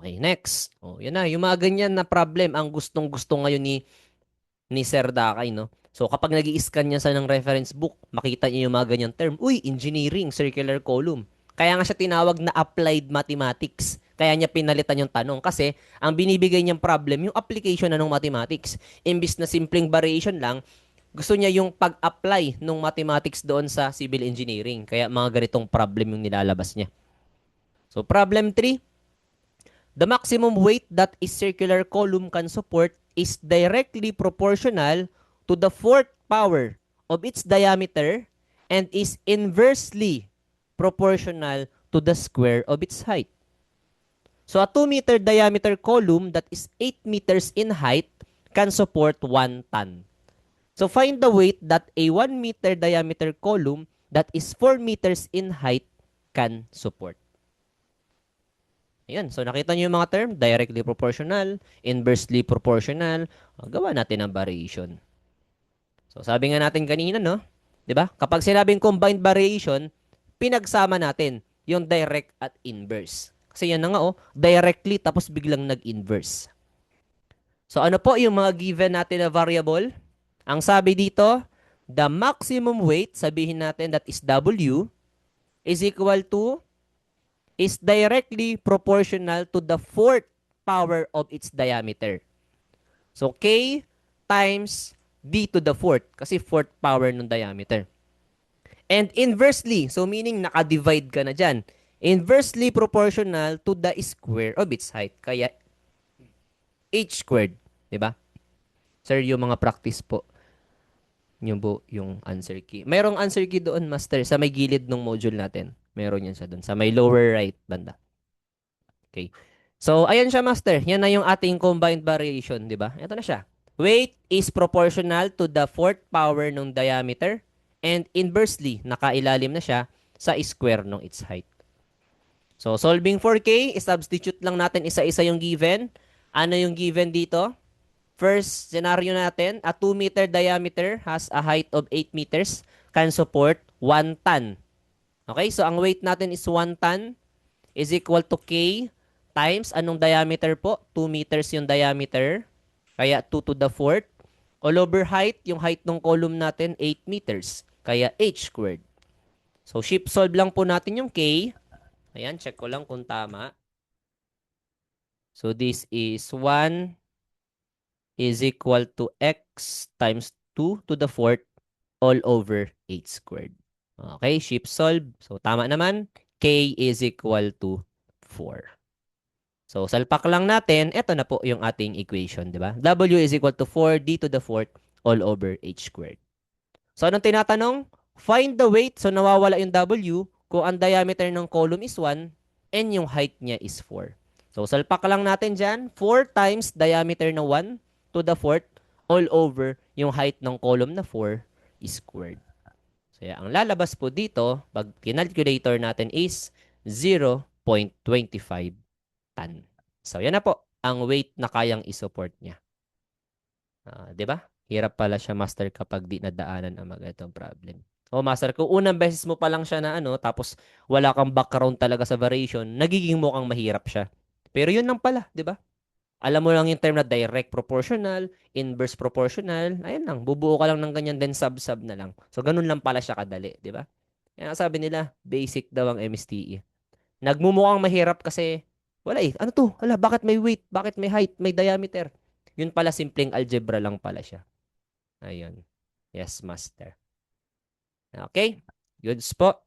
Okay, next. Oh, yan na. Yung mga ganyan na problem ang gustong-gusto ngayon ni Sir Dakay, no? So, kapag nag scan niya sa ng reference book, makita niyo yung mga ganyang term. Uy, engineering, circular column. Kaya nga siya tinawag na applied mathematics. Kaya niya pinalitan yung tanong. Kasi, ang binibigay niyang problem, yung application na ng mathematics. Imbis na simpleng variation lang, gusto niya yung pag-apply ng mathematics doon sa civil engineering. Kaya mga ganitong problem yung nilalabas niya. So, problem 3. The maximum weight that a circular column can support is directly proportional to the fourth power of its diameter and is inversely proportional to the square of its height. So a 2-meter diameter column that is 8 meters in height can support 1 ton. So find the weight that a 1-meter diameter column that is 4 meters in height can support. Ayan. So, nakita nyo yung mga term? Directly proportional, inversely proportional. Gawa natin ang variation. So, sabi nga natin kanina, no? 'Di ba? Kapag sinabing combined variation, pinagsama natin yung direct at inverse. Kasi yan na nga, oh. Directly, tapos biglang nag-inverse. So, ano po yung mga given natin na variable? Ang sabi dito, the maximum weight, sabihin natin that is W, is equal to is directly proportional to the fourth power of its diameter. So, K times D to the fourth, kasi fourth power ng diameter. And inversely, so meaning naka-divide ka na dyan, inversely proportional to the square of its height. Kaya, H squared. Diba? Sir, yung mga practice po, yung po yung answer key. Mayroong answer key doon, master, sa may gilid ng module natin. Meron yan siya doon, sa may lower right banda. Okay. So, ayan siya, master. Yan na yung ating combined variation, di ba? Ito na siya. Weight is proportional to the fourth power ng diameter and inversely, nakailalim na siya sa square ng its height. So, solving for K, substitute lang natin isa-isa yung given. Ano yung given dito? First scenario natin, a 2-meter diameter has a height of 8 meters, can support 1 ton. Okay, so ang weight natin is 1 ton is equal to K times anong diameter po? 2 meters yung diameter. Kaya 2 to the fourth. All over height, yung height ng column natin, 8 meters. Kaya H squared. So, shift solve lang po natin yung K. Ayan, check ko lang kung tama. So, this is 1 is equal to X times 2 to the fourth all over H squared. Okay, shift solve. So, tama naman. K is equal to 4. So, salpak lang natin, ito na po yung ating equation, di ba? W is equal to 4D to the fourth all over H squared. So, anong tinatanong? Find the weight. So, nawawala yung W kung ang diameter ng column is 1 and yung height niya is 4. So, salpak lang natin dyan. 4 times diameter na 1 to the fourth all over yung height ng column na 4 is squared. So, ang lalabas po dito, pag kinalculator natin is 0.25 ton. So, yan na po ang weight na kayang isupport niya. 'Di ba? Hirap pala siya, master, kapag di nadaanan ang mga itong problem. O, master, kung unang beses mo pa lang siya na tapos wala kang background talaga sa variation, nagiging mukhang mahirap siya. Pero yun lang pala, 'di ba? Alam mo lang yung term na direct proportional, inverse proportional, ayun lang, bubuo ka lang ng ganyan, then sub-sub na lang. So, ganun lang pala siya kadali, 'di ba? Kaya sabi nila, basic daw ang MSTE. Nagmumukhang mahirap kasi wala eh. Ano to? Hala, bakit may weight? Bakit may height? May diameter? Yun pala, simpleng algebra lang pala siya. Ayun. Yes, master. Okay? Goods po.